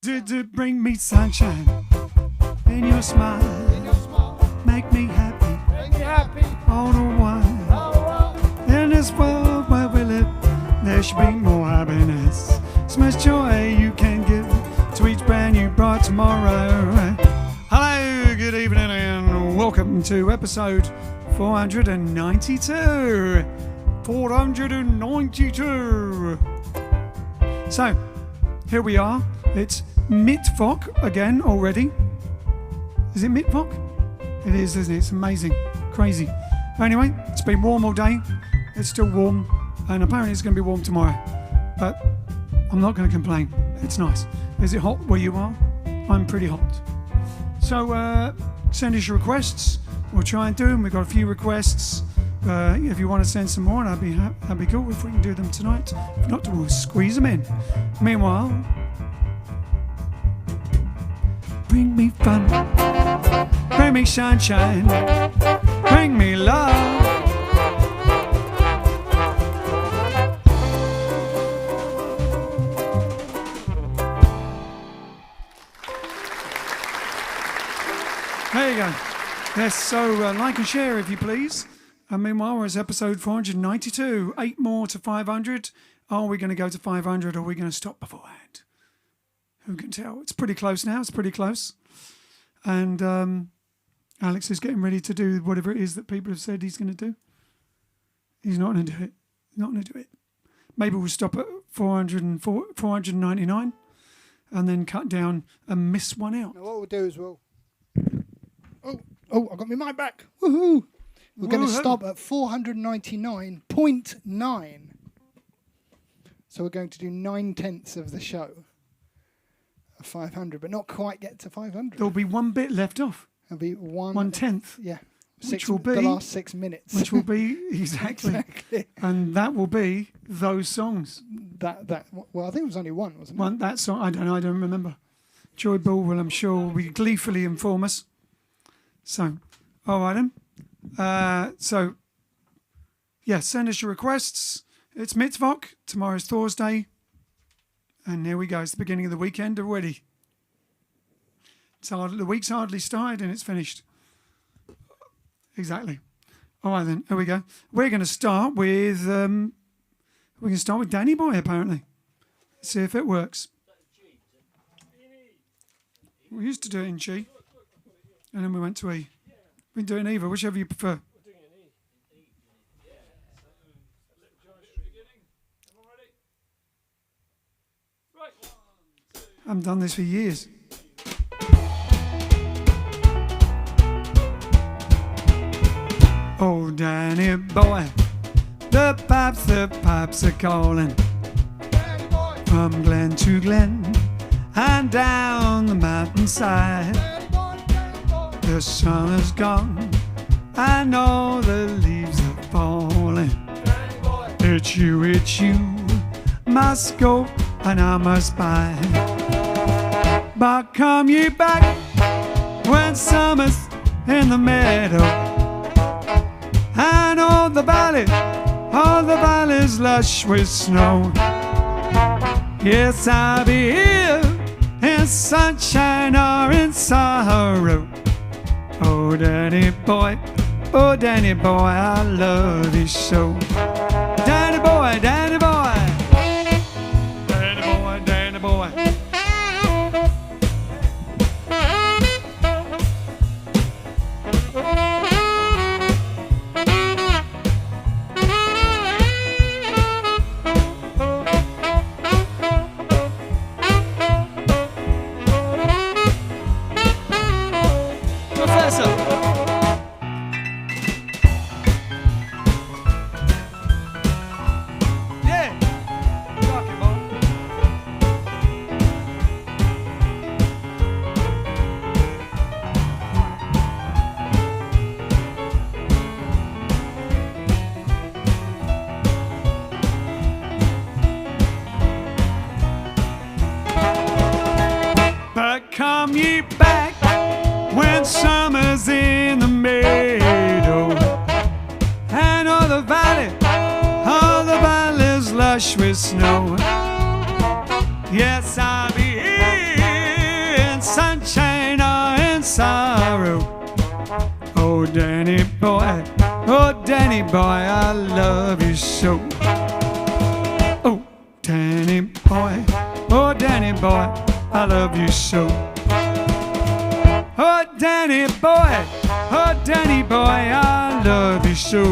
Did bring me sunshine in your smile. Make me happy. All the while. In this world where we live, there should be more happiness. So much joy you can give to each brand new bright tomorrow. Hello, good evening, and welcome to episode 492. 492. So, here we are. It's Mittwoch again already. Is it Mittwoch? It is, isn't it? It's amazing. Crazy. Anyway, it's been warm all day. It's still warm, and apparently it's going to be warm tomorrow. But I'm not going to complain. It's nice. Is it hot where you are? I'm pretty hot. So send us your requests. We'll try and do them. We've got a few requests. If you want to send some more, that'd be cool if we can do them tonight. If not, we'll squeeze them in. Meanwhile, bring me fun, bring me sunshine, bring me love. There you go. Yes, so like and share if you please. And meanwhile, we're at episode 492. 8 more to 500. Are we going to go to 500 or are we going to stop beforehand? Who can tell? It's pretty close now. It's pretty close. And Alex is getting ready to do whatever it is that people have said he's going to do. He's not going to do it. Not going to do it. Maybe we'll stop at 499 and then cut down and miss one out. Now what we'll do is Oh, I got my mic back. Woohoo! We're going to stop at 499.9. So we're going to do 9/10 of the show of 500, but not quite get to 500. There'll be one bit left off. There'll be 1/10. Yeah. Which will be the last 6 minutes. Which will be exactly. And that will be those songs. Well, I think it was only one, wasn't it? That song, I don't remember. Joy Ball will, I'm sure, will be gleefully inform us. So, all right then. Send us your requests. It's Mittwoch. Tomorrow's Thursday. And here we go. It's the beginning of the weekend already. The week's hardly started and it's finished. Exactly. All right then. Here we go. We're going to start with Danny Boy apparently. Let's see if it works. We used to do it in G, and then we went to E. We can do it in either, whichever you prefer. I haven't done this for years. Oh, Danny boy, the pipes are calling. From glen to glen and down the mountainside. The sun is gone, I know the leaves are falling. It's you, must go and I must buy. But come ye back when summer's in the meadow, and all the valleys lush with snow. Yes, I'll be here in sunshine or in sorrow. Oh, Danny boy, I love you so. Danny boy, Danny boy, Danny boy, Danny boy. Come ye back when summer's in the meadow, and all the valleys lush with snow. Yes, I'll be here sorrow. Oh, Danny boy, I love you so. Oh, Danny boy, I love you so. Oh, Danny boy, I love you so.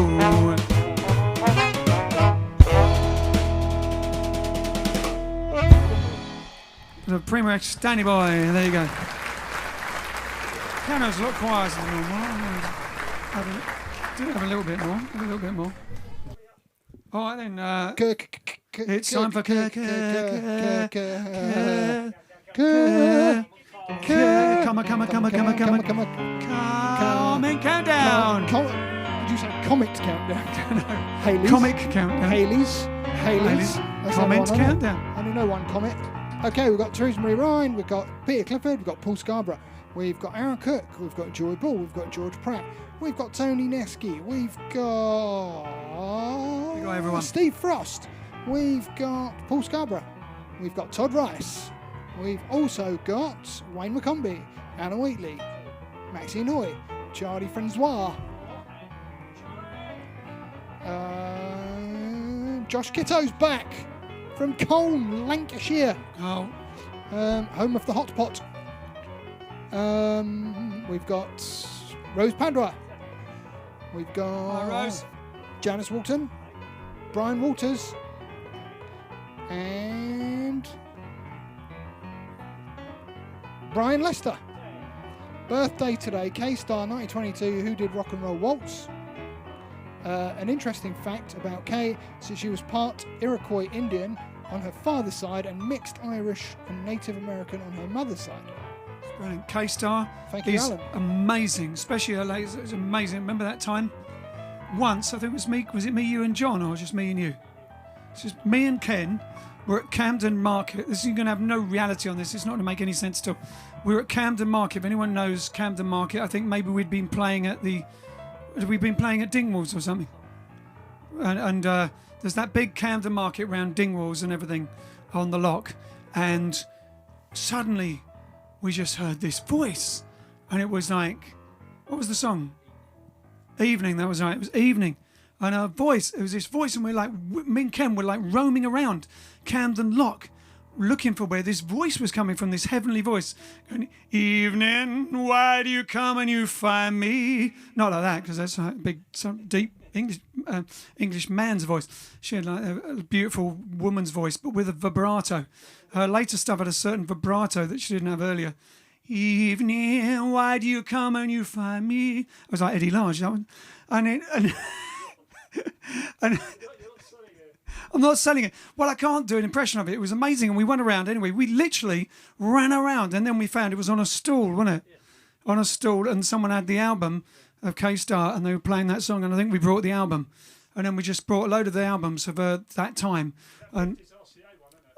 The Premier X Danny boy, there you go. Piano's a lot quieter than normal. Have a little bit more. All right then. It's time for Comic countdown. Did you say comic countdown? Haley's. Comic countdown. Haley's. Comment countdown. I only know one comic. Okay, we've got Theresa Marie Ryan, we've got Peter Clifford, we've got Paul Scarborough, we've got Aaron Cook, we've got Joy Ball, we've got George Pratt, we've got Tony Neski, we've got everyone. Steve Frost, we've got Paul Scarborough, we've got Todd Rice, we've also got Wayne McCombie, Anna Wheatley, Maxine Hoy, Charlie Francois, Josh Kitto's back from Colne, Lancashire. Oh. Home of the Hot Pot. We've got Rose Padua. We've got Rose. Janice Walton, Brian Walters, and Brian Lester. Birthday today, K-Star 1922, who did Rock and Roll Waltz. An interesting fact about Kay, so she was part Iroquois Indian on her father's side and mixed Irish and Native American on her mother's side. Brilliant. K-Star. Thank you, Alan. Amazing, especially her ladies. It was amazing. Remember that time? Once, I think it was me. Was it me, you, and John, or just me and you? It's just me and Ken were at Camden Market. This is going to have no reality on this. It's not going to make any sense at all. We were at Camden Market. If anyone knows Camden Market, I think maybe we'd been playing at Dingwalls or something. And there's that big Camden Market around Dingwalls and everything on the lock. And suddenly we just heard this voice. And it was like, what was the song? Evening, that was right. It was Evening. And her voice, it was this voice, and me and Ken were like roaming around Camden Lock, looking for where this voice was coming from, this heavenly voice. Going, evening, why do you come and you find me? Not like that, because that's a big, some deep English man's voice. She had like a beautiful woman's voice, but with a vibrato. Her later stuff had a certain vibrato that she didn't have earlier. Evening, why do you come and you find me? It was like Eddie Large, that one. And I'm not selling it. Well, I can't do an impression of it. It was amazing, and we went around anyway. We literally ran around, and then we found it was on a stall, wasn't it? On a stall, and someone had the album of K-Star, and they were playing that song, and I think we brought the album, and then we just brought a load of the albums of that time, and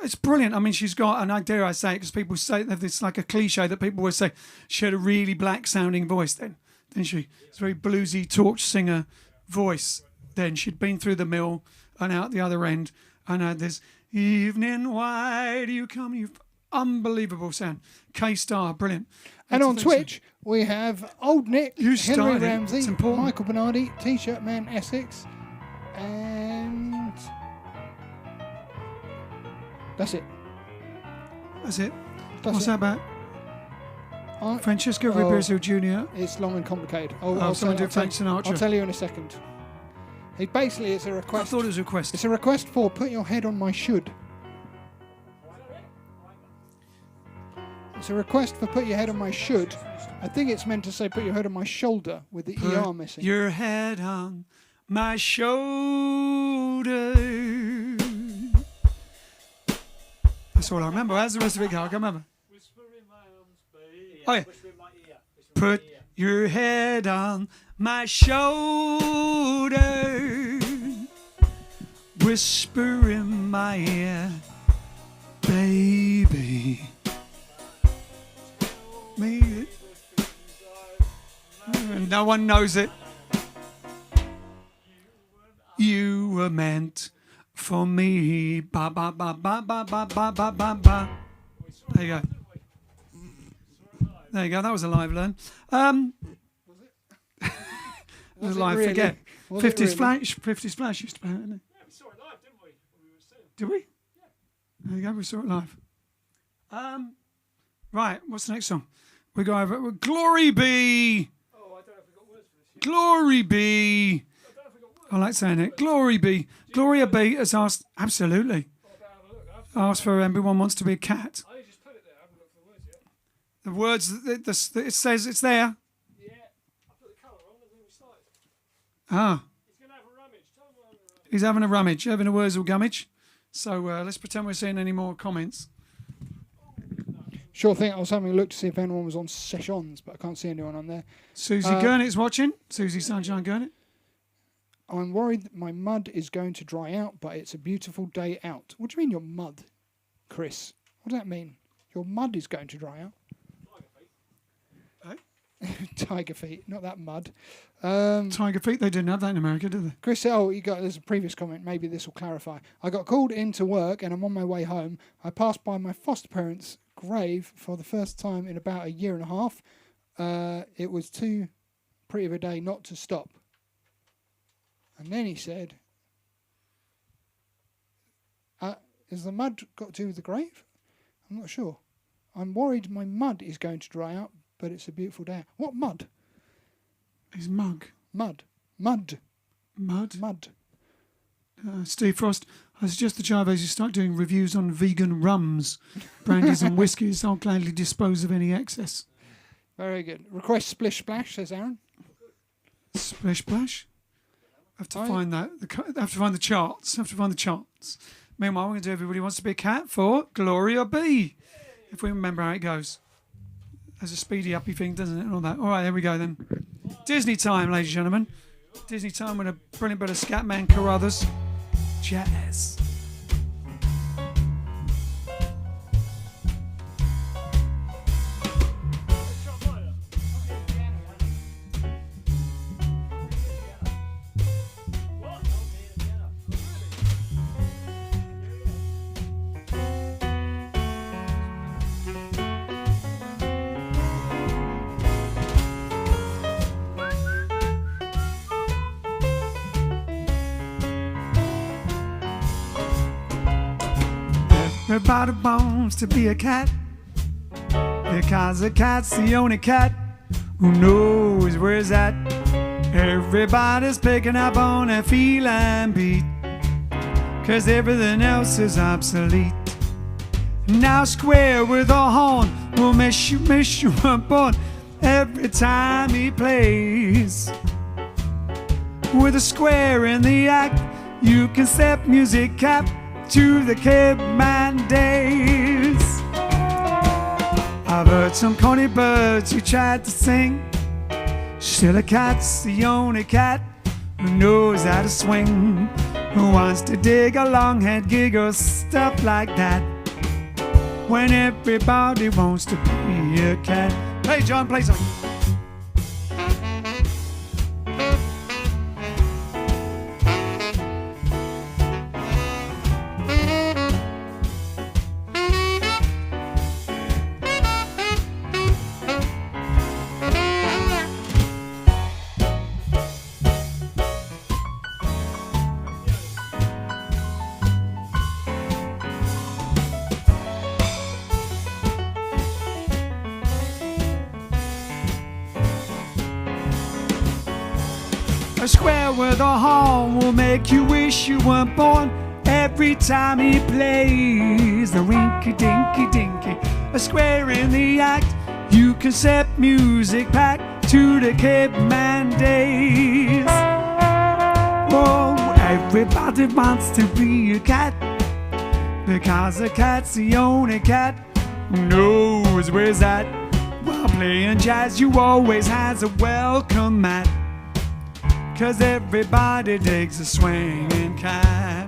it's brilliant. I mean, she's got, and I dare I say it, because people say it's like a cliche that people would say she had a really black-sounding voice then, didn't she? It's a very bluesy torch singer voice. Then she'd been through the mill and out the other end, and had this evening, why do you come? You unbelievable sound. K-Star, brilliant. And on Twitch, we have Old Nick, Henry Ramsey, Michael Bernardi, T-Shirt Man Essex, and that's it. That's it. What's that about? Francesco Ribisi Jr. It's long and complicated. Someone do Frank Sinatra. I'll tell you in a second. It's a request. I thought it was a request. It's a request for put your head on my should. It's a request for put your head on my should. I think it's meant to say put your head on my shoulder with the ER missing. Your head on my shoulder. That's all I remember. How's the rest of it go? I can't remember. Oh yeah. Put your head on my shoulder. Whisper in my ear, baby. Me. No one knows it. You were meant for me. Ba ba ba ba ba ba ba ba ba ba. There you go. There you go. That was a live learn. It was a live really? forget. Was it 50s really? Flash. 50s Flash used to play it, didn't it? Yeah, we saw it live, didn't we? When we were seeing. Did we? Yeah. There you go. We saw it live. Right. What's the next song? We go over it. Glory be. Oh, I don't know if we got words for this yet. Glory be. I don't know if we got words. I like saying it. Glory be. Gloria B has asked. Absolutely. Oh, I better have a look. Asked for everyone wants to be a cat. I just put it there. I haven't looked for the words yet. The words. It says it's there. Yeah. I put the colour on and then we started. Ah. He's going to have a rummage. Tell him we're having a rummage. He's having a rummage. Having a Wurzel gummage. So let's pretend we're seeing any more comments. Sure thing. I was having a look to see if anyone was on sessions, but I can't see anyone on there. Susie Gurnet's watching. Susie Sunshine Gurnet. I'm worried that my mud is going to dry out, but it's a beautiful day out. What do you mean your mud, Chris? What does that mean? Your mud is going to dry out? Tiger feet, not that mud. Tiger feet. They didn't have that in America, did they? Chris, there's a previous comment. Maybe this will clarify. I got called into work and I'm on my way home. I passed by my foster parents' grave for the first time in about a year and a half. It was too pretty of a day not to stop. And then he said, has the mud got to do with the grave? I'm not sure. I'm worried my mud is going to dry out, but it's a beautiful day. What mud? His mug. Mud. Mud. Steve Frost, I suggest the Jive Aces start doing reviews on vegan rums, brandies and whiskies. I'll gladly dispose of any excess. Very good. Request Splish Splash, says Aaron. Splish Splash? Have to find that. Have to find the charts. Meanwhile, we're going to do Everybody Wants to Be a Cat for Gloria B. If we remember how it goes. There's a speedy uppy thing, doesn't it? And all that. All right, there we go then. Disney time, ladies and gentlemen. Disney time with a brilliant bit of Scatman Carruthers. Jazz. Everybody wants to be a cat because a cat's the only cat who knows where it's at. Everybody's picking up on a feline beat cause everything else is obsolete. Now square with a horn will miss you up on every time he plays. With a square in the act, you can step music cap to the caveman days. I've heard some corny birds who tried to sing. Still a cat's the only cat who knows how to swing, who wants to dig a long head gig or stuff like that, when everybody wants to be a cat. Hey John, play something. A square with a horn will make you wish you weren't born every time he plays the rinky dinky dinky. A square in the act, you can set music back to the caveman days. Oh, everybody wants to be a cat because a cat's the only cat who knows where's that. While playing jazz, you always has a welcome mat, cause everybody digs a swinging cat.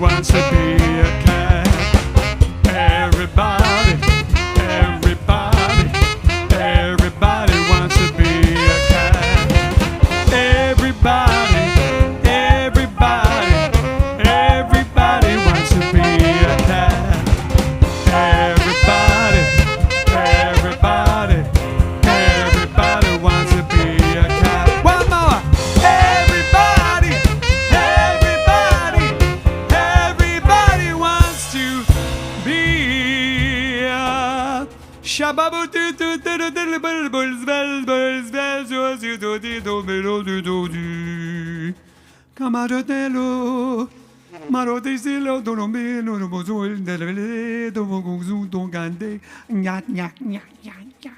wants to be a cat. Everybody, everybody, everybody wants to be a cat. Everybody, everybody, everybody wants to be a cat. Everybody, everybody, everybody wants to be a cat. One more. Everybody, everybody, everybody wants to be a shababu do do do do do bulls bells bells bells do do do do do do. Camarotelo. Marotelo do no me no no mozo il dele do mogonzu do gande nyak nyak nyak nyak nyak.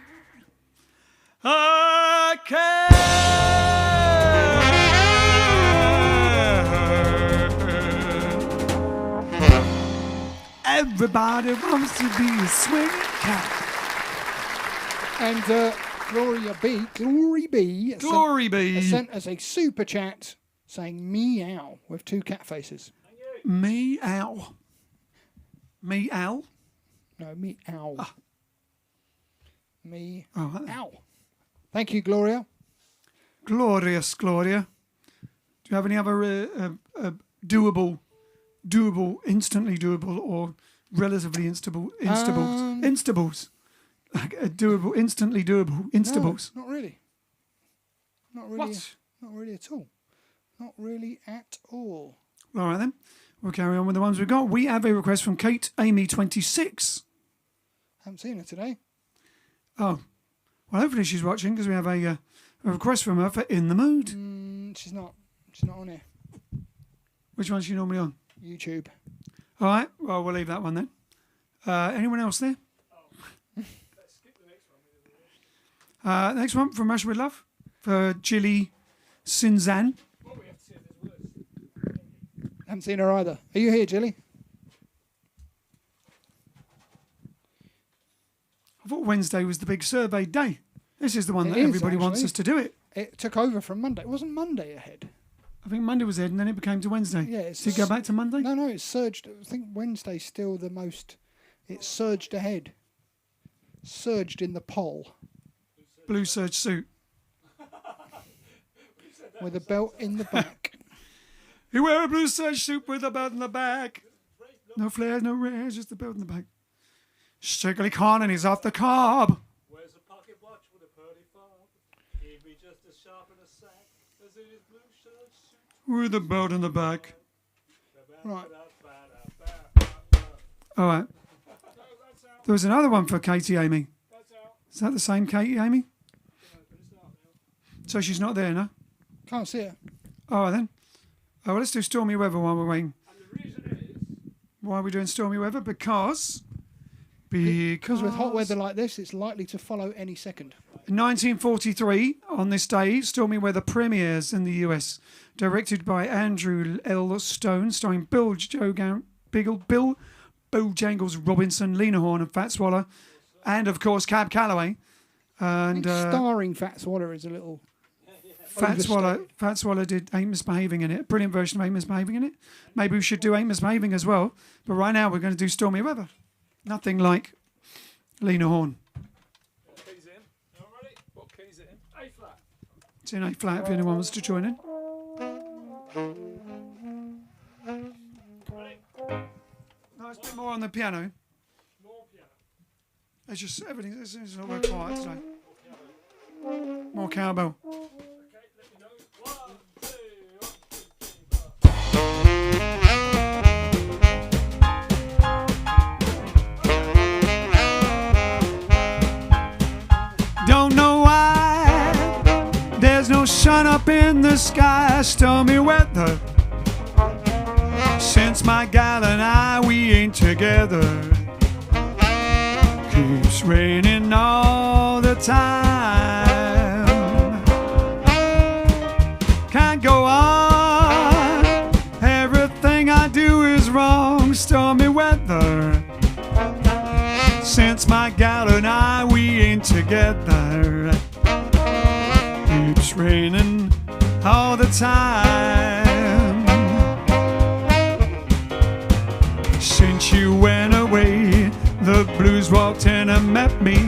Everybody wants to be a swing cat. And Glory B has sent us a super chat saying meow with 2 cat faces. Meow. Meow. No, meow. Ah. Me. Oh, right. Ow. Thank you, Gloria. Glorious, Gloria. Do you have any other doable, instantly doable, or relatively instables? Like doable, instantly doable, instables. No, not really. Not really. What? Not really at all. Not really at all. All right then. We'll carry on with the ones we've got. We have a request from Kate Amy 26. Haven't seen her today. Oh, well, hopefully she's watching because we have a request from her for In the Mood. She's not. She's not on here. Which one's she normally on? YouTube. All right. Well, we'll leave that one then. Anyone else there? Let's skip the next one. Next one from Russia with Love for Jilly Sinzan. What we have to see if there's words. Haven't seen her either. Are you here, Jilly? I thought Wednesday was the big survey day. This is the one It that is, everybody wants actually. us to do it. It took over from Monday. It wasn't Monday ahead. I think Monday was it, and then it became to Wednesday. Yeah, it's Did it go back to Monday? No, it surged. I think Wednesday's still the most. It surged ahead. Surged in the poll Blue serge suit. with a belt in the back. You wear a blue serge suit with a belt in the back. No flares, no rares, just the belt in the back. Strictly Con and he's off the cob. Where's a pocket watch with a purdy fob? He'd be just as sharp in a sack as in his blue shirt suit. With a belt in the back. Right. All right. That's out. There was another one for Katie Amy. That's out. Is that the same Katie Amy? It's not now. So she's not there, no? Can't see her. All right then. Well, let's do stormy weather while we're waiting. And the reason is, Why are we doing stormy weather? Because Because with hot weather like this, it's likely to follow any second. In 1943, on this day, Stormy Weather premieres in the US, directed by Andrew L. Stone, starring Bill Bojangles Robinson, Lena Horne, and Fats Waller, and of course Cab Calloway. And Starring Fats Waller is a little. Fats Waller did Ain't Misbehaving in it. A brilliant version of Ain't Misbehaving in it. Maybe we should do Ain't Misbehaving as well. But right now we're going to do Stormy Weather. Nothing like Lena Horne. what key's in? All ready? What key's it in? A flat. It's in A flat if anyone wants to join in. Ready? No, it's a bit more on the piano. More piano. It's just everything. It's a little bit quiet today. More cowbell. Okay, let me know. 1, 2, 1, 2, 3, 4. Don't know why there's no sun up in the sky. Stormy weather. Since my gal and I, we ain't together. Keeps raining all the time. Can't go on. Everything I do is wrong. Stormy weather. Since my gal and I, we ain't together. Keeps raining all the time.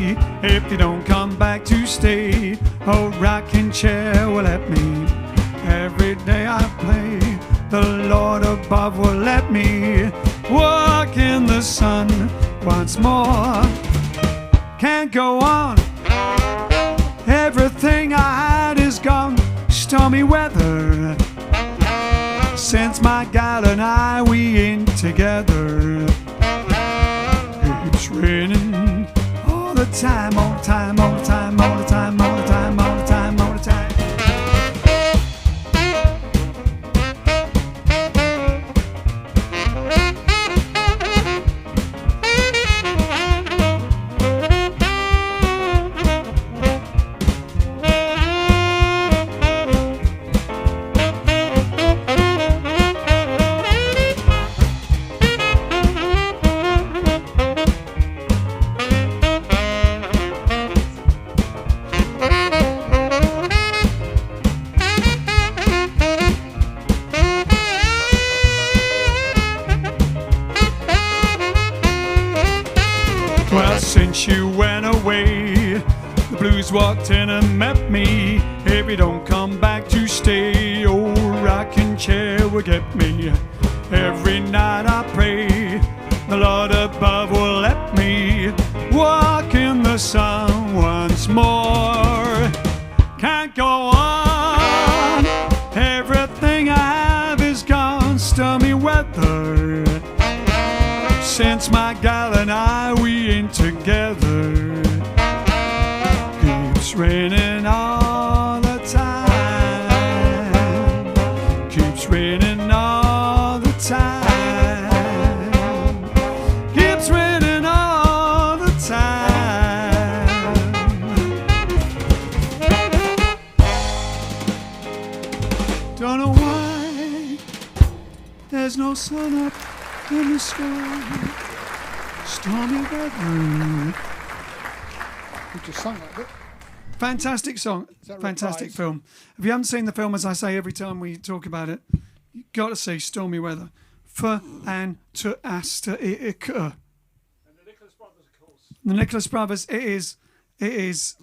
me if you don't come back to stay. Oh, rocking chair will let me. Every day I pray, the Lord above will let me walk in the sun once more. Can't go on. Everything I had is gone. Stormy weather. Since my gal and I, we ain't together. It's raining all the time, all the time, all the time, all the time, all the time, all the time, all the time. Well, since you went away, the blues walked in and met me. If you don't come back to stay, old rocking chair will get me. Every night I pray, the Lord above will let me walk in the sun once more. Can't go on, everything I have is gone. Stormy weather. Since my gal and I, we ain't together. Keeps raining all the time. Keeps raining all the time. Keeps raining all the time. Don't know why there's no sun up in the sky. Stormy weather. We just sung that bit. Fantastic song. that Fantastic reprised? film. If you haven't seen the film, as I say every time we talk about it, you've got to see Stormy Weather. For and to Asta Iker. And the Nicholas Brothers, of course. The Nicholas Brothers, it is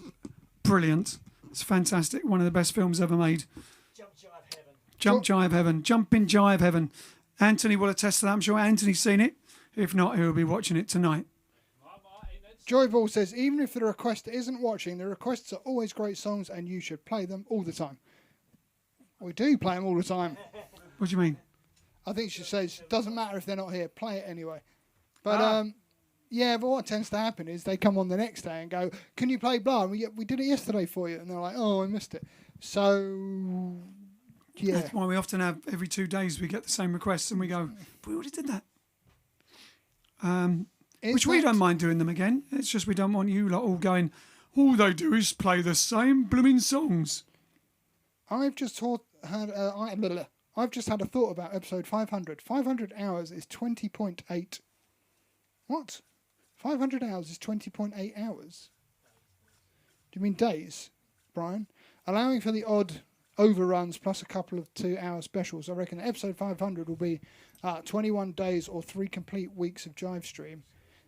brilliant. It's fantastic. One of the best films ever made. Jump Jive Heaven. Jump Jive Heaven. Jump in Jive Heaven. Anthony will attest to that. I'm sure Anthony's seen it. If not, he'll be watching it tonight. Joy Ball says, even if the requester isn't watching, the requests are always great songs and you should play them all the time. We do play them all the time. What do you mean? I think she says, doesn't matter if they're not here, play it anyway. But yeah, but what tends to happen is they come on the next day and go, can you play blah? And we did it yesterday for you. And they're like, oh, I missed it. So, yeah. That's why we often have, every 2 days, we get the same requests and we go, but we already did that. Which we don't mind doing them again. It's just we don't want you lot all going, all they do is play the same blooming songs. I've just had a thought about episode 500. 500 hours is 20.8. What? 500 hours is 20.8 hours. Do you mean days, Brian? Allowing for the odd overruns plus a couple of 2-hour specials, I reckon episode 500 will be 21 days or 3 complete weeks of JiveStream.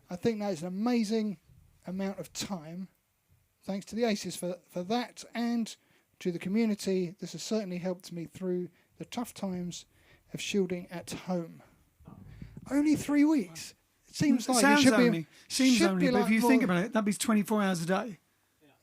I think that is an amazing amount of time. Thanks to the Aces for that, and to the community. This has certainly helped me through the tough times of shielding at home. Only 3 weeks. It seems like it should only. Seems should only, be but like if you more- think about it, that'd be 24 hours a day.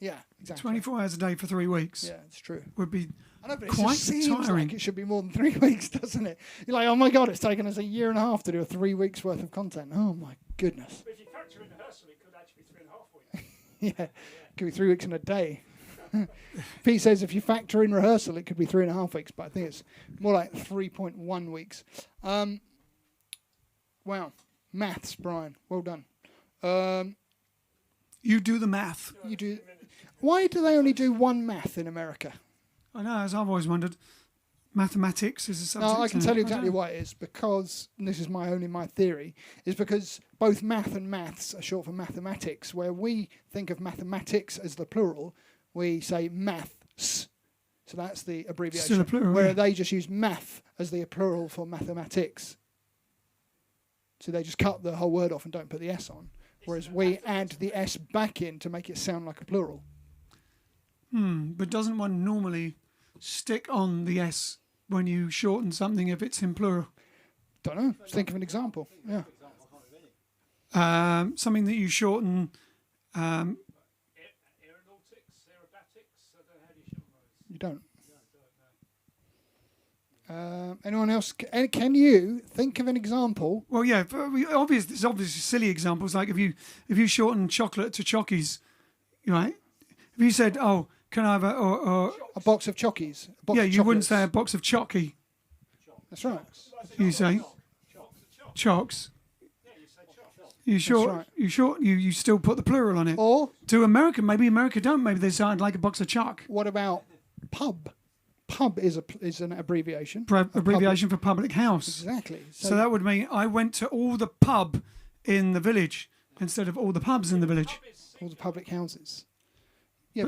Yeah, exactly. 24 hours a day for 3 weeks Yeah, it's true. would be I know, but it quite just seems tiring. like it should be more than 3 weeks, doesn't it? You're like, oh my God, it's taken us a year and a half to do a 3 weeks worth of content. Oh my goodness. But if you factor in rehearsal, it could actually be 3.5 weeks. Yeah, could be 3 weeks and a day. Pete says if you factor in rehearsal, it could be 3.5 weeks, but I think it's more like 3.1 weeks. Wow, maths, Brian. Well done. You do the math. You do. Why do they only do one math in America? I know, as I've always wondered. Mathematics is a subject. No, I can isn't tell it? you I exactly don't know. why it is. Because, and this is my theory, is because both math and maths are short for mathematics. Where we think of mathematics as the plural, we say maths. So that's the abbreviation. Still a plural, Where yeah. they just use math as the plural for mathematics. So they just cut the whole word off and don't put the S on. whereas we add the S back in to make it sound like a plural. But doesn't one normally stick on the S when you shorten something if it's in plural? Don't know. Let's think of an example. Yeah. Something that you shorten. Aeronautics, aerobatics. I don't know how do you shorten those. You don't. No, I don't know. Anyone else? Can you think of an example? Well, yeah. There's obviously silly examples like if you shorten chocolate to chockies, right? If you said, "Oh, can I have A box of chockies. A box yeah, of you wouldn't chocolates. say a box of chocky. That's right. You say chocks. Yeah, you say choc. right. You still put the plural on it. Or To America, maybe America don't. Maybe they sound like a box of chalk. what about pub? Pub is an abbreviation. Abbreviation for public house. Exactly. So that would mean I went to all the pub in the village instead of all the pubs in the village. all the public houses. Yeah,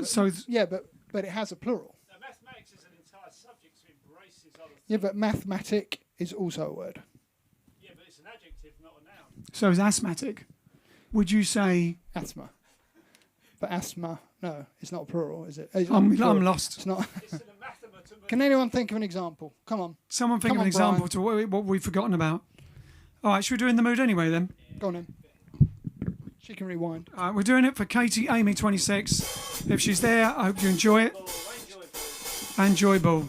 but it has a plural. Now, mathematics is an entire subject, so it embraces other things. Yeah, but mathematic is also a word. Yeah, but it's an adjective, not a noun. So is asthmatic. Would you say Asthma. But asthma, no, it's not plural, is it? I'm lost? It's not. It's an anathema. Can anyone think of an example? Come on. Someone think Come of an on, Brian. example to what we've forgotten about. All right, should we do In the Mood anyway then? Go on then. She can rewind. All right, we're doing it for Katie Amy 26. If she's there, I hope you enjoy it. And Joy Ball.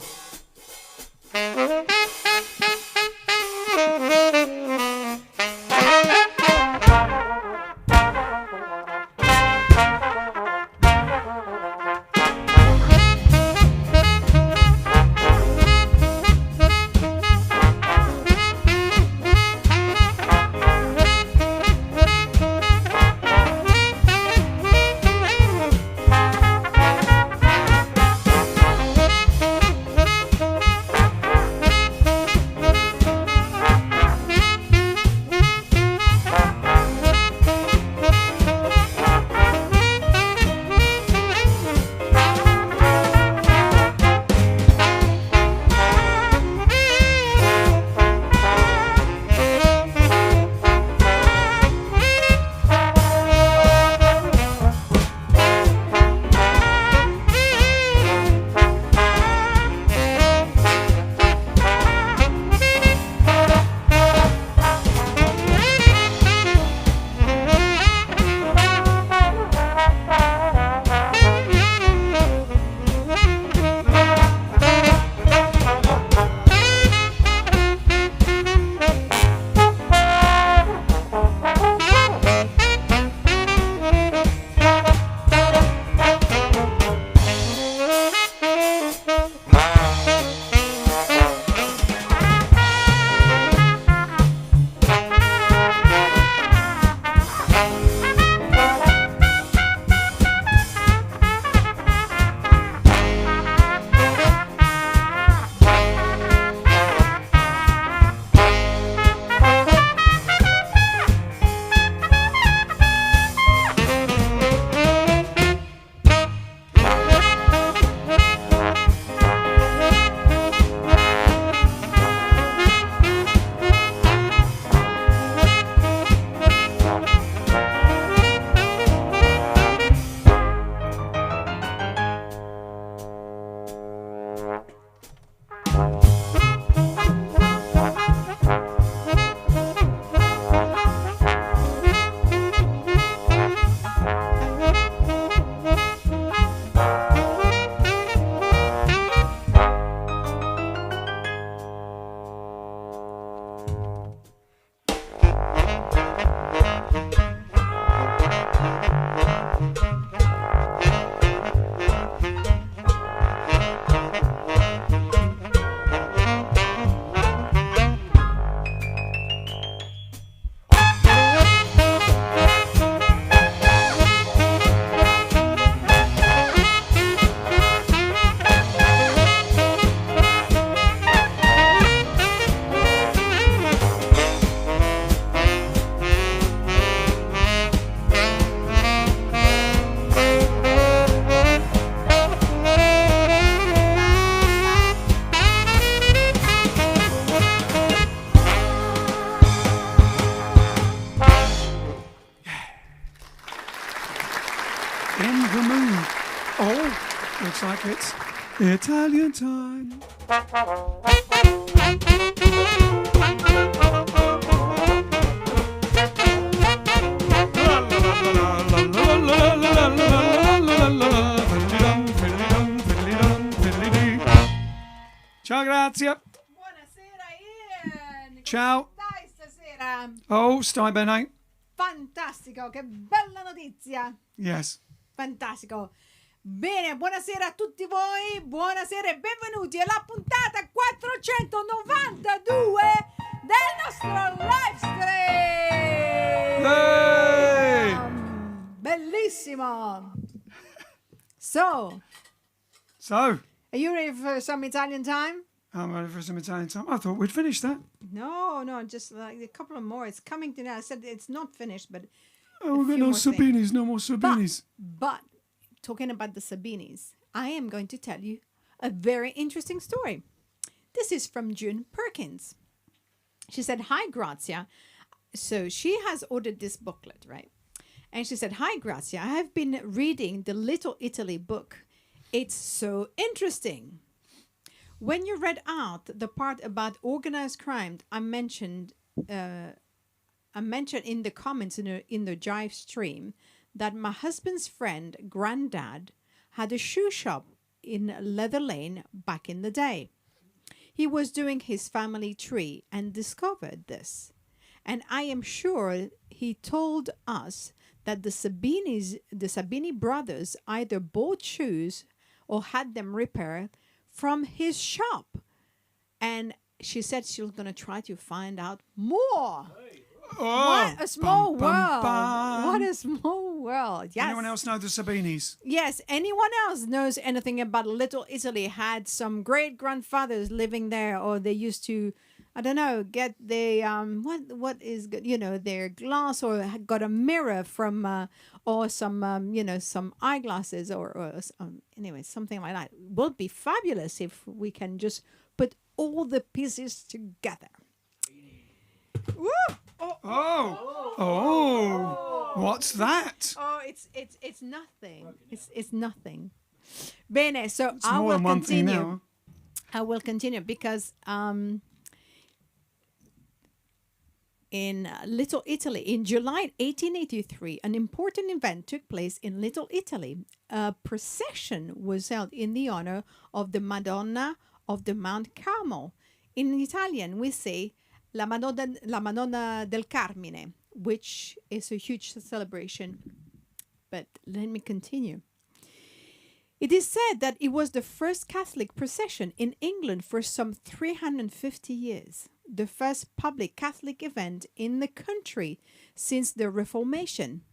Looks like it's Italian time. Ciao, grazie. Buonasera Ian. Ciao. Come stai stasera? Oh, stai bene? Fantastico, che bella notizia. Yes. Fantastico. Bene, buonasera a tutti voi. Buonasera e benvenuti alla puntata 492 del nostro live stream. Hey! Bellissimo. So, So, are you ready for some Italian time? I'm ready for some Italian time. I thought we'd finished that. No, just like a couple of more. It's coming to now. I said it's not finished, but Oh, we've got few no more things. Sabinis, no more Sabinis. But talking about the Sabinis, I am going to tell you a very interesting story. This is from June Perkins. She said, "Hi, Grazia." So she has ordered this booklet, right? And she said, "Hi, Grazia. I have been reading the Little Italy book. It's so interesting. When you read out the part about organized crime, I mentioned in the comments in the Jive stream that my husband's friend, granddad, had a shoe shop in Leather Lane back in the day. He was doing his family tree and discovered this. And I am sure he told us that the Sabini brothers either bought shoes or had them repaired from his shop." And she said she was going to try to find out more. Oh, What a small bum, bum, world. bum. What a small world. Yes. Anyone else know the Sabinis? Yes. Anyone else knows anything about Little Italy, had some great grandfathers living there, or they used to, I don't know, get the, what is, their glass, or got a mirror from, or some, some eyeglasses, or anyway, something like that. It would be fabulous if we can just put all the pieces together. Woo! Oh, what's that? Oh, it's nothing. It's nothing. Bene, so It's I more will than one thing continue. now. I will continue because in Little Italy, in July 1883, an important event took place in Little Italy. A procession was held in the honor of the Madonna of the Mount Carmel. In Italian, we say La Madonna del Carmine, which is a huge celebration. But let me continue. It is said that it was the first Catholic procession in England for some 350 years, the first public Catholic event in the country since the Reformation.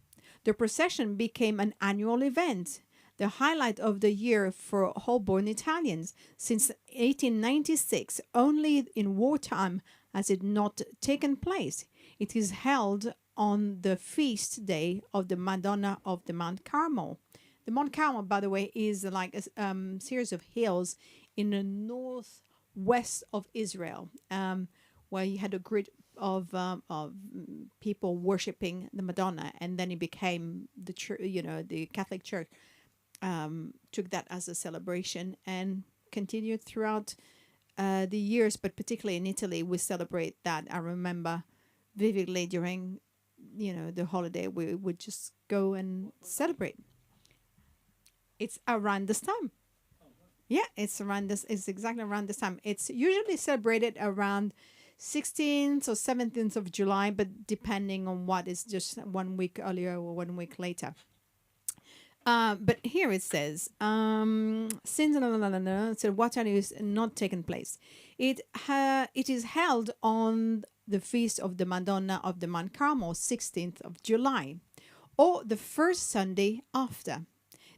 The procession became an annual event, the highlight of the year for Holborn Italians. Since 1896, only in wartime has it not taken place. It is held on the feast day of the Madonna of the Mount Carmel. The Mount Carmel, by the way, is like a series of hills in the northwest of Israel, where you had a grid of people worshiping the Madonna, and then it became the church. The Catholic Church took that as a celebration and continued throughout the years. But particularly in Italy, we celebrate that. I remember vividly during the holiday, we would just go and celebrate. It's around this time. Yeah, it's around this. It's exactly around this time. It's usually celebrated around 16th or 17th of July, but depending on what is just 1 week earlier or 1 week later. But here it says, since so what is not taken place. It is held on the feast of the Madonna of the Mount Carmel, 16th of July, or the first Sunday after.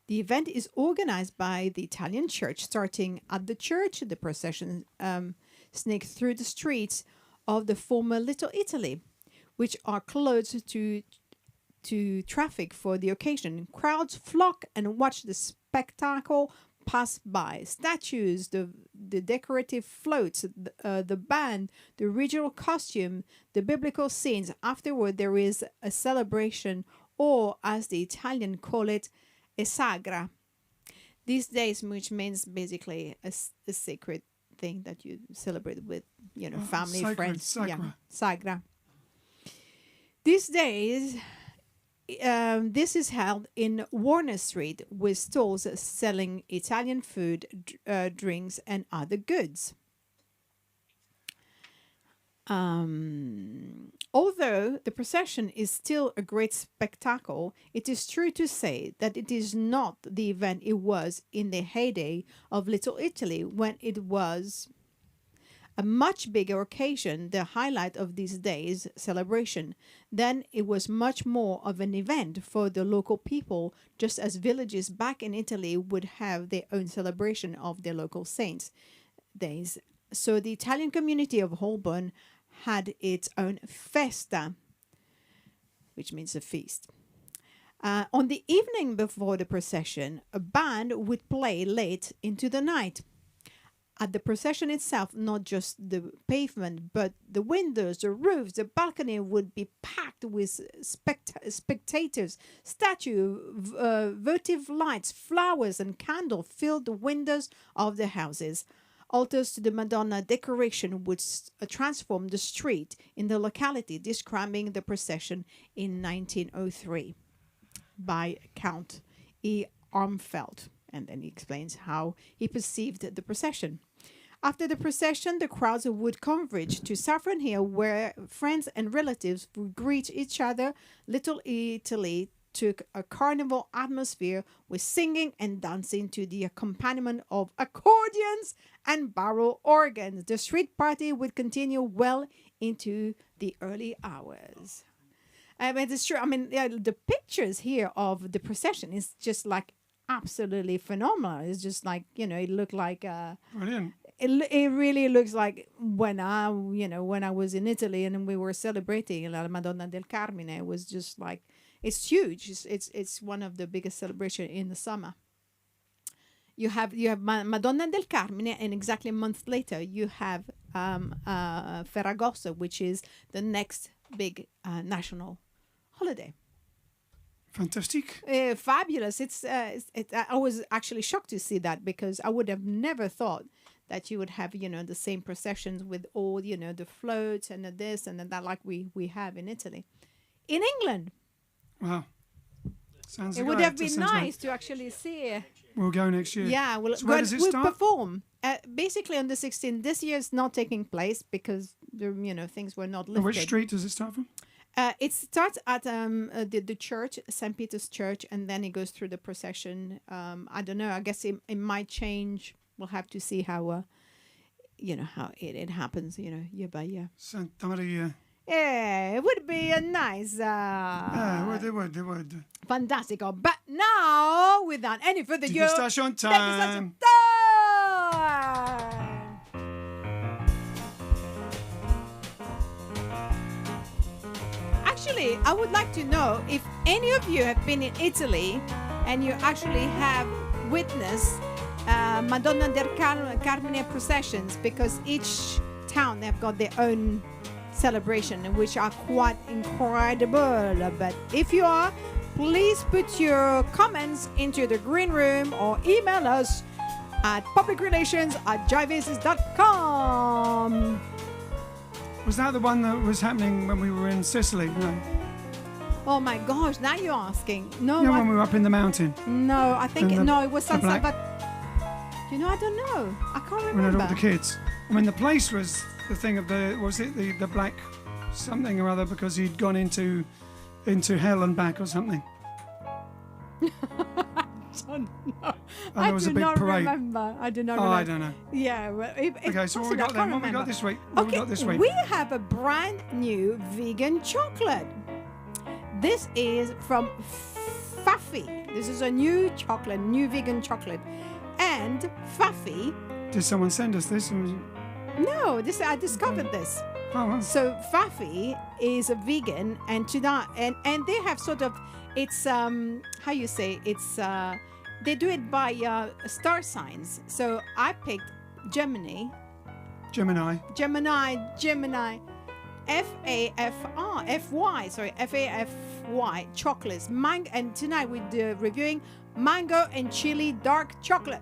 The event is organized by the Italian church. Starting at the church, the procession sneaks through the streets of the former Little Italy, which are closed to traffic for the occasion. Crowds flock and watch the spectacle pass by. Statues, the decorative floats, the band, the regional costume, the biblical scenes. Afterward, there is a celebration, or as the Italian call it, a sagra. these days, which means basically a sacred thing that you celebrate with, family, sacred, friends. sacra. Yeah, sagra. These days, this is held in Warner Street with stalls selling Italian food, drinks, and other goods. Although the procession is still a great spectacle, it is true to say that it is not the event it was in the heyday of Little Italy, when it was a much bigger occasion, the highlight of these days' celebration. Then it was much more of an event for the local people, just as villages back in Italy would have their own celebration of their local saints' days. So the Italian community of Holborn had its own festa, which means a feast. On the evening before the procession, a band would play late into the night. At the procession itself, not just the pavement, but the windows, the roofs, the balcony would be packed with spectators. Votive lights, flowers, and candles filled the windows of the houses. Altars to the Madonna decoration would transform the street in the locality, describing the procession in 1903 by Count E. Armfelt. And then he explains how he perceived the procession. After the procession, the crowds would converge to Saffron Hill, where friends and relatives would greet each other. Little Italy took a carnival atmosphere with singing and dancing to the accompaniment of accordions and barrel organs. The street party would continue well into the early hours. It's true. I mean, the pictures here of the procession is just like absolutely phenomenal. It's just like, it looked like Brilliant. It really looks like when I was in Italy and we were celebrating La Madonna del Carmine. It was just like, it's huge. It's one of the biggest celebrations in the summer. You have Madonna del Carmine, and exactly a month later you have Ferragosto, which is the next big national holiday. Fantastic. Fabulous. I was actually shocked to see that, because I would have never thought that you would have, the same processions with all, the floats and the this and that, like we have in Italy. In England. Wow. Sounds It would have been nice to actually see. We'll go next year. Yeah, So where does it start? Perform. Basically on the 16th. This year is not taking place because things were not lifted. Which street does it start from? It starts at the church, St. Peter's Church, and then it goes through the procession. I don't know. I guess it might change. We'll have to see how how it happens. Year by year. Santa Maria. Yeah, it would be a nice. It would. Fantastico. But now, without any further ado, Degustation time. Actually, I would like to know if any of you have been in Italy and you actually have witnessed Madonna del Carmine processions, because each town have got their own celebration, which are quite incredible. But if you are, please put your comments into the green room or email us at publicrelations@jiveaces.com. Was that the one that was happening when we were in Sicily? No. Oh my gosh, now you're asking. No, When we were up in the mountain. No, I think it was the something, black- but I don't know. I can't We had all remember. the kids. I mean, the place was the thing of the black something or other, because he'd gone into hell and back or something. I don't know. And there was a big parade. Remember. I do not Oh, remember. I don't know. Yeah. Well, Okay, so what we got then? What we got this week? What we got this week? We have a brand new vegan chocolate. This is from Faffy. This is a new chocolate, new vegan chocolate. And Faffy. Did someone send us this? No, I discovered this. Oh, well. So Faffy is a vegan, and they have sort of, it's how you say, it's they do it by star signs. So I picked Gemini, F-A-F-Y chocolates. And tonight we're reviewing mango and chili dark chocolate.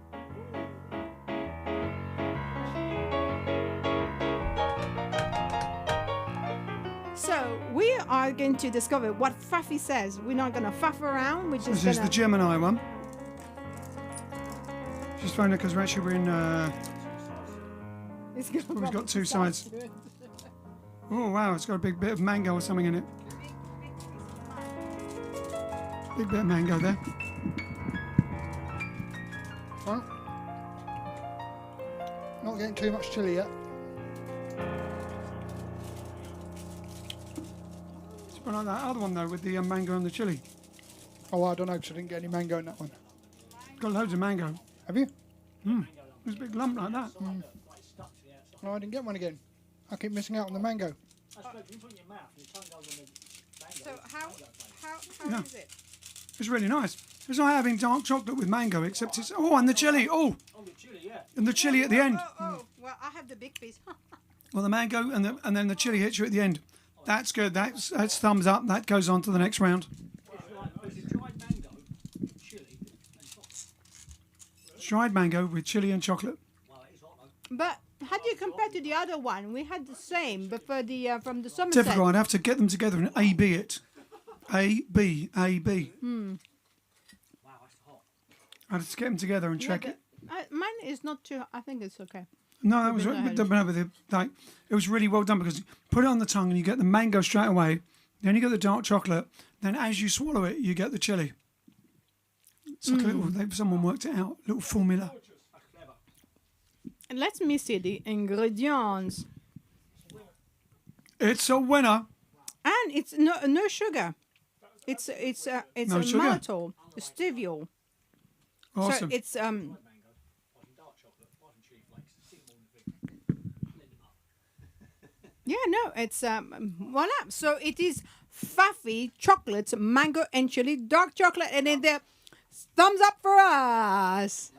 So we are going to discover what Faffy says. We're not going to faff around. We're just This going is the Gemini one. She's phoned it because we're in. We've got two sides. Oh wow, it's got a big bit of mango or something in it. Big bit of mango there. Well, not getting too much chili yet. It's a bit like that other one though with the mango and the chili. Oh, I don't know because I didn't get any mango in that one. It's got loads of mango. Have you? There's a big lump like that. No, I didn't get one again. I keep missing out on the mango. So how Yeah. is it? It's really nice. It's like having dark chocolate with mango, except it's and the chili. Oh, and the chili at the end. Oh, well, I have the big piece. Well, the mango and then the chili hits you at the end. That's good. That's thumbs up. That goes on to the next round. Dried mango with chili and chocolate. But how do you compare to the other one? We had the same, but for the from the Somerset. Difficult. I'd have to get them together and A/B it. A/B. A/B. Hmm. I'd have to get them together and check it. Mine is not too. I think it's okay. No, that was it was really well done because you put it on the tongue and you get the mango straight away. Then you get the dark chocolate. Then as you swallow it, you get the chili. It's like a little. Someone worked it out. Little formula. Let me see the ingredients. It's a winner. And it's no sugar. It's No a sugar? maltol, stevia. Awesome. So it's Yeah, no, it's voila. So it is Faffy chocolate, mango and chili dark chocolate, and then the thumbs up for us.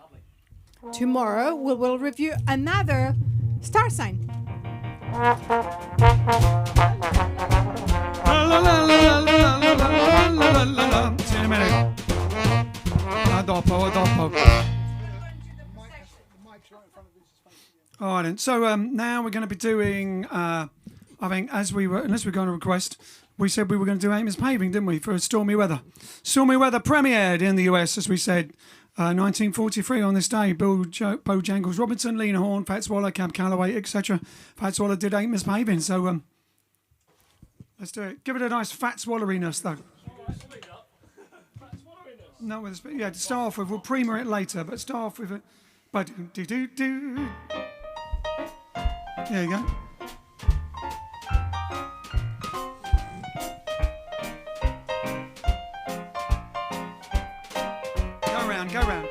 Tomorrow we will review another star sign. La, la, la, la, la, la, la, la, la, la. See you in a minute. A dopo. All right, then. So now we're going to be doing, I think, unless we're going to request, we said we were going to do Amos Paving, didn't we, for Stormy Weather. Stormy Weather premiered in the US, as we said, 1943 on this day. Bojangles Robinson, Lena Horne, Fats Waller, Cab Calloway, etc. Fats Waller did Amos Paving, so let's do it. Give it a nice Fats Walleriness, though. No, to start off with, we'll premiere it later, but start off with it. But do. There you go. Go round.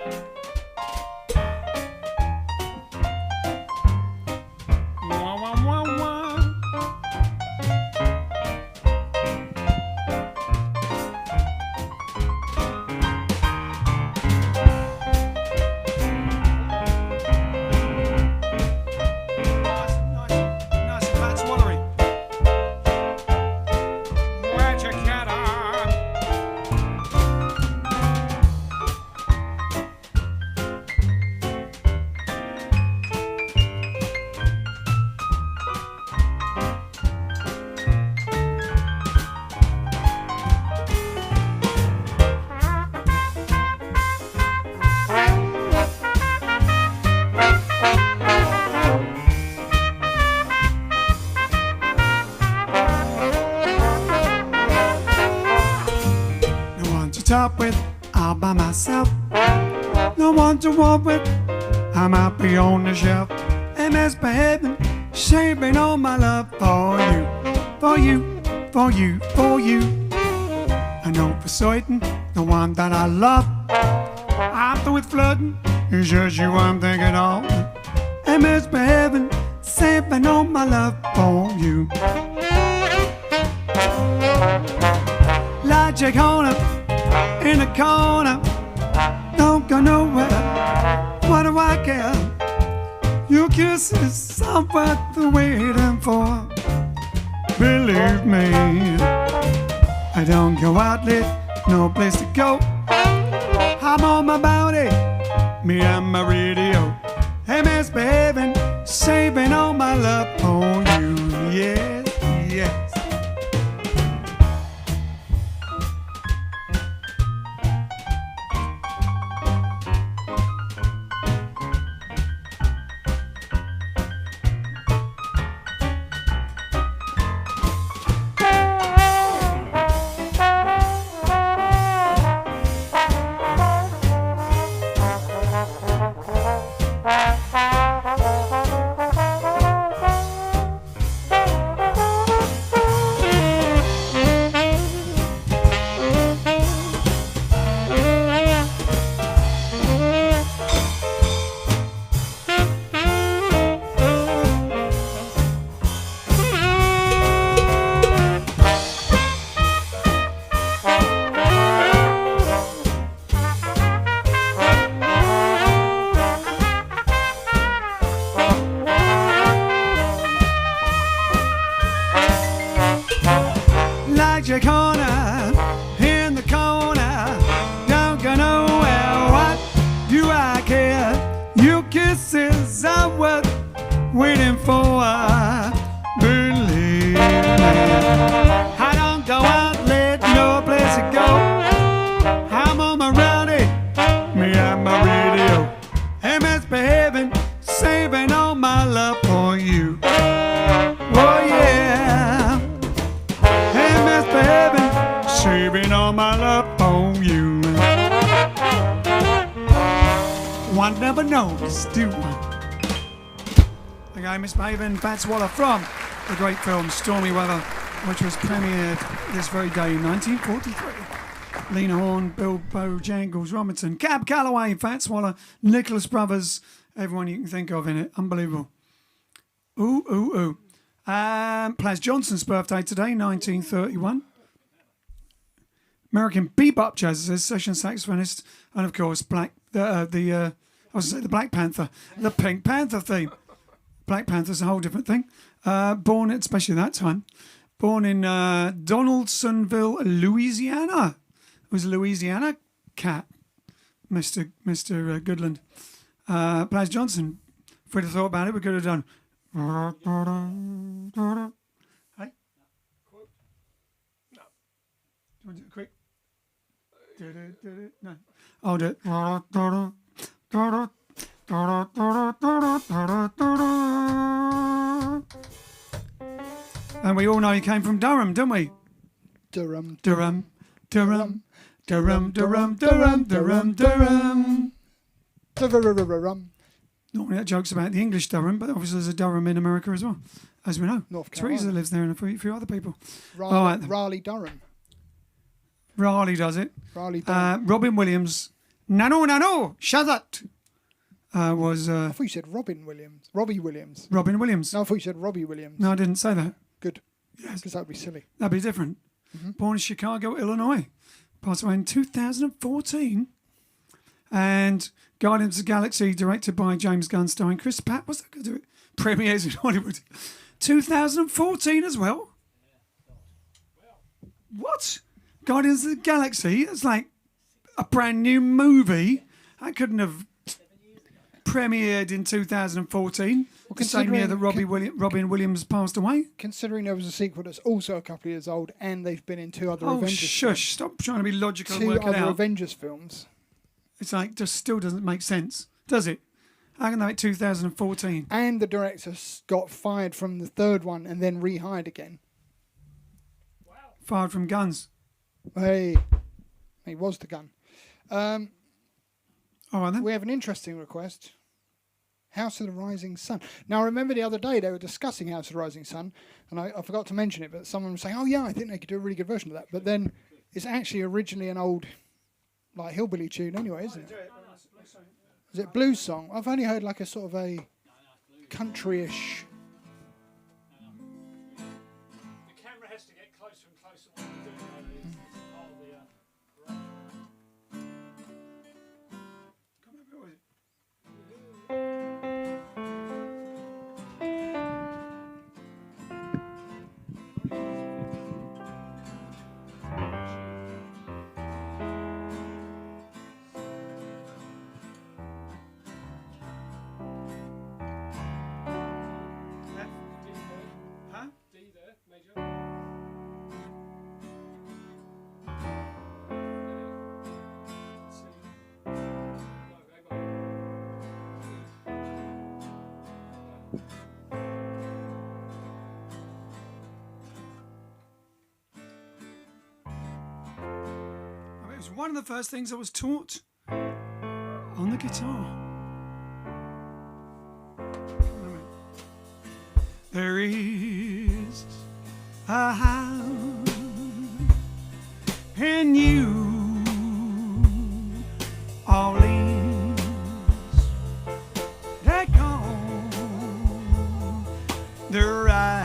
Wah, wah, wah, wah. Nice Fats Wallery. Where'd you get her? Top with, all by myself. No one to walk with, I'm happy on the shelf. MS behaving, shaping all my love for you. I know for certain, the one that I love. After with flirting, it's just you I'm thinking of. MS behaving, saving all my love for you. Logic on it. In a corner, don't go nowhere. What do I care? Your kisses are worth the waiting for. Believe me, I don't go out late, no place to go. I'm on my bounty, me and my radio. Hey, misbehaving, saving all my love on you. Yes, yes. Like your corner, in the corner, don't go nowhere. What do I care? Your kisses are worth waiting for. Believe me, I don't go out late, no place to go. I'm on my rowdy, me and my radio. Hey, misbehaving, saving all my love for you. Oh yeah. Hey, misbehaving, saving all my love on you. One never knows, do one. Okay, misbehaving, Fats Waller from the great film Stormy Weather, which was premiered this very day in 1943. Lena Horne, Bilbo Jangles Robinson, Cab Calloway, Fats Waller, Nicholas Brothers, everyone you can think of in it. Unbelievable. Ooh, ooh, ooh. Plas Johnson's birthday today, 1931. American bebop jazzist, session saxophonist, and of course, the Black Panther, the Pink Panther theme. Black Panther's a whole different thing. Born, especially that time, born in Donaldsonville, Louisiana. It was a Louisiana cat, Mr. Goodland. Plas Johnson, if we'd have thought about it, we could have done. Hey? No. Do you want to do it quick? No. I'll do it. And we all know he came from Durham, don't we? Durham. Durham, Durham, Durham, Durham, Durham, Durham, Durham. Durham. Normally that joke's about the English Durham, but obviously there's a Durham in America as well, as we know. North Carolina. Teresa lives there and a few other people. Raleigh Durham. Raleigh does it. Raleigh Durham. Robin Williams. No, shut up. Was I thought you said Robin Williams. Robbie Williams. Robin Williams. No, I thought you said Robbie Williams. No, I didn't say that. Good. Yes. Because that would be silly. That'd be different. Mm-hmm. Born in Chicago, Illinois. Passed away in 2014. And Guardians of the Galaxy, directed by James Gunn, starring Chris Pratt. Was that going to do it? Premieres in Hollywood. 2014 as well. What? Guardians of the Galaxy? It's like a brand new movie. I couldn't have premiered in 2014. Well, the same year that Robin Williams passed away. Considering there was a sequel that's also a couple of years old, and they've been in two other Oh, Avengers shush! films. Stop trying to be logical and Two work it other out. Avengers films. It's like just still doesn't make sense, does it? How can they make 2014? And the director got fired from the third one and then rehired again. Fired from guns. Hey, he was the gun. All right then. We have an interesting request. House of the Rising Sun. Now, I remember the other day they were discussing House of the Rising Sun, and I forgot to mention it, but someone was saying, oh yeah, I think they could do a really good version of that. But then it's actually originally an old, like, hillbilly tune anyway, isn't it? Is it blues song? I've only heard like a sort of a country-ish. The camera has to get closer and closer when you do it. It's part of the E there, major. C. No, A It was one of the first things I was taught on the guitar. There is a house in New Orleans that call the rising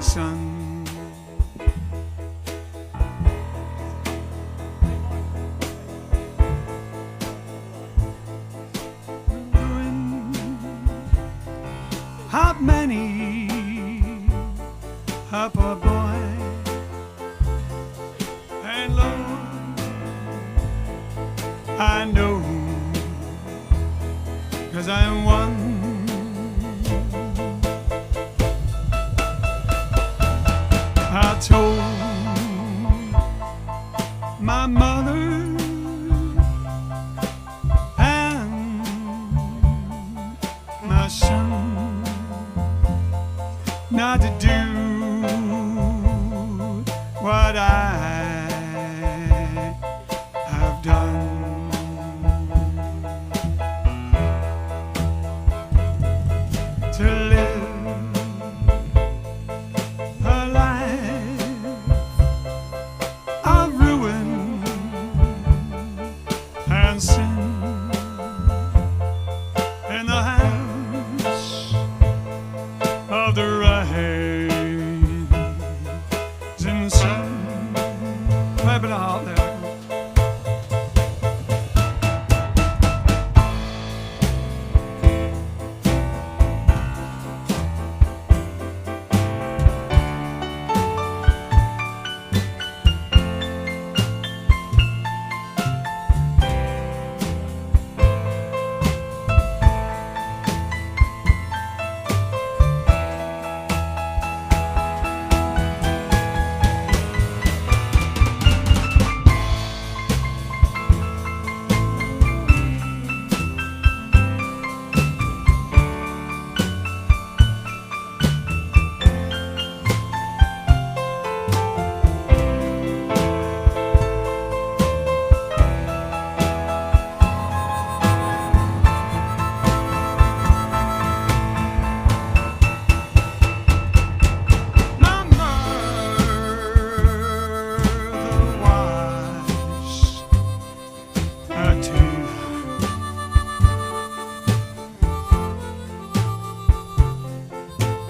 sun. How many a poor boy, and Lord, I know, 'cause I am one. I told my mother and my son not to do what I have done. To live a life of ruin and sin in the hands of the rising sun. Play a bit of heart there.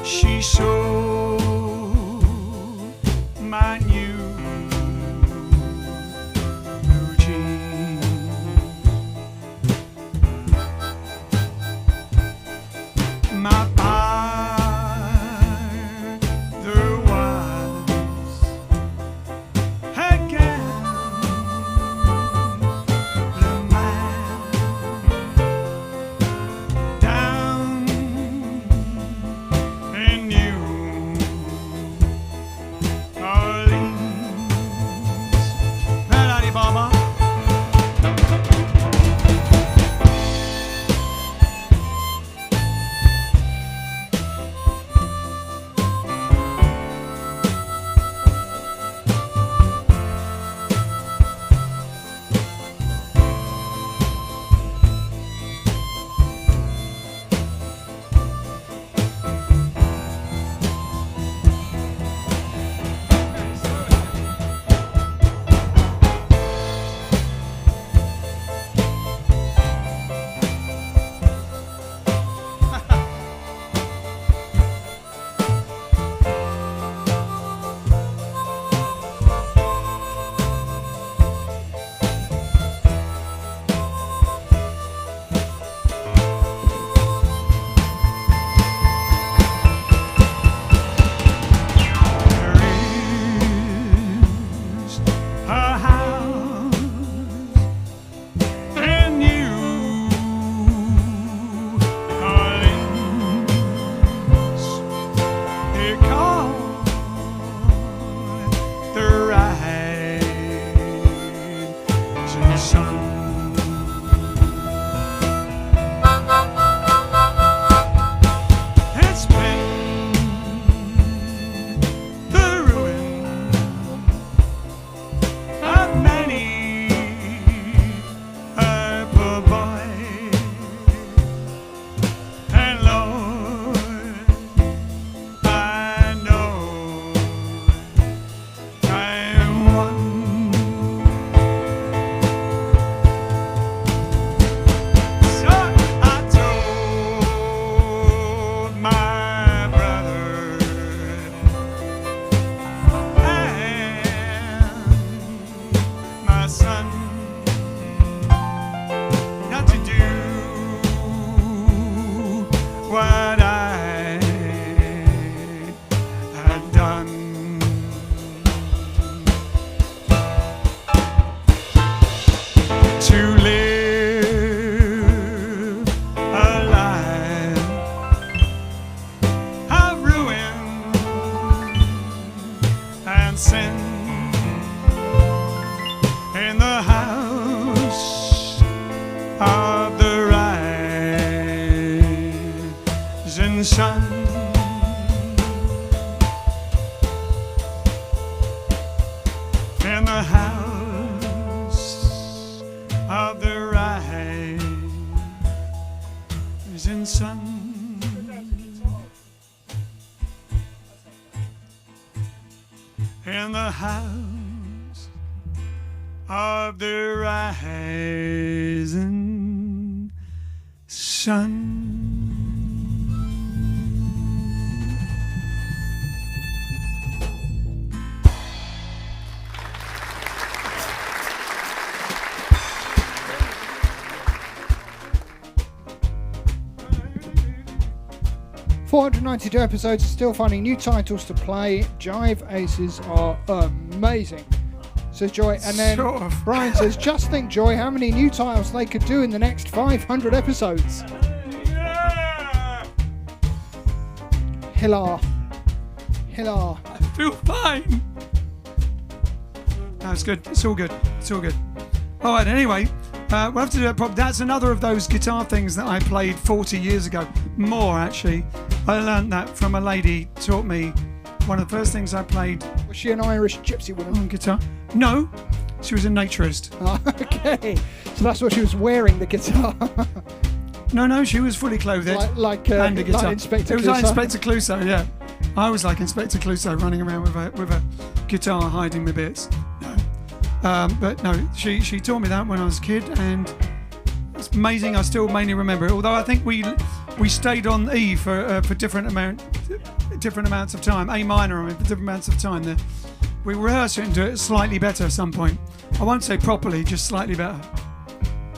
She showed my new jeans. My father was again the man down in New in the house of the rising sun. 492 episodes, still finding new titles to play. Jive Aces are amazing, says Joy. And then Sort of. Brian says, just think, Joy, how many new titles they could do in the next 500 episodes. Yeah. Hilar. Hilar. I feel fine. That's good. It's all good. It's all good. All right, anyway, we'll have to do it properly. That's another of those guitar things that I played 40 years ago. More, actually. I learned that from a lady, taught me. One of the first things I played Was she an Irish gypsy woman? on guitar. No, she was a naturist. Oh, okay. So that's what she was wearing, the guitar. No, she was fully clothed. like and a guitar. like Inspector It was like Clouseau. Inspector Clouseau, yeah. I was like Inspector Clouseau running around with a guitar hiding my bits. No. But no, she taught me that when I was a kid, and it's amazing. I still mainly remember it. Although I think we stayed on E for different amounts of time. A minor, for different amounts of time. We rehearsed it and do it slightly better at some point. I won't say properly, just slightly better.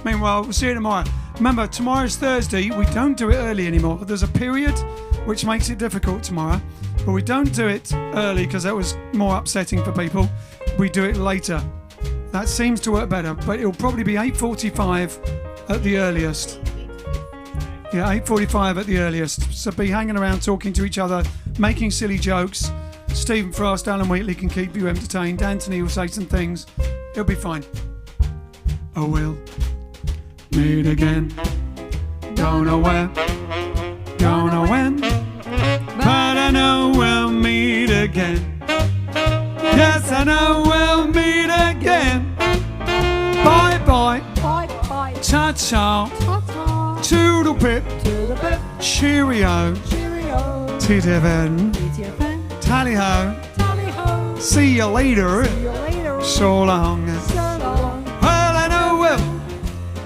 Meanwhile, we'll see you tomorrow. Remember, tomorrow's Thursday. We don't do it early anymore. There's a period which makes it difficult tomorrow, but we don't do it early because that was more upsetting for people. We do it later. That seems to work better, but it'll probably be 8:45 at the earliest. Yeah, 8:45 at the earliest. So be hanging around talking to each other, making silly jokes. Stephen Frost, Alan Wheatley can keep you entertained. Anthony will say some things. It'll be fine. Oh, we'll meet again. Don't know where, don't know when, but I know we'll meet again. Yes, I know we'll meet again. Bye bye. Bye bye. Ta ta. Ta-ta. Toodle pip. To the bit. Cheerio. Cheerio. Titty-ven. TTFN. Tally ho. Tally ho. See you later. See you later. So long. So long. Well, I know we'll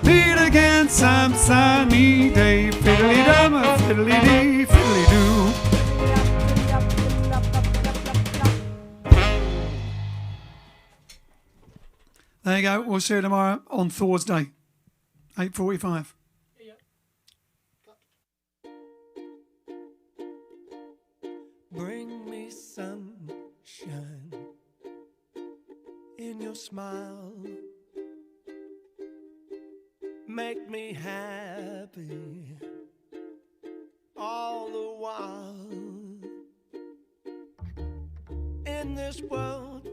meet again some sunny day. Fiddly-dum, fiddly-dee, fiddly-doo. There you go. We'll see you tomorrow on Thor's Day, 8:45. Bring me sunshine in your smile. Make me happy all the while. In this world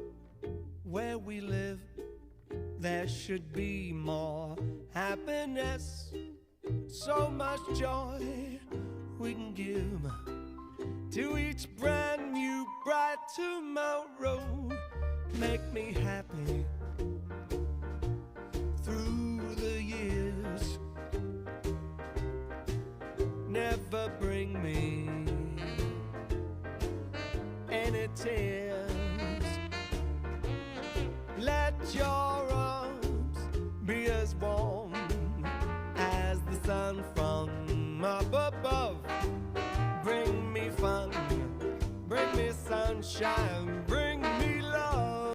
where we live, there should be more happiness, so much joy we can give to each brand new bright tomorrow. Make me happy through the years. Never bring me any tears. Let your arms be as warm as the sun from up above. Bring me fun, bring me sunshine.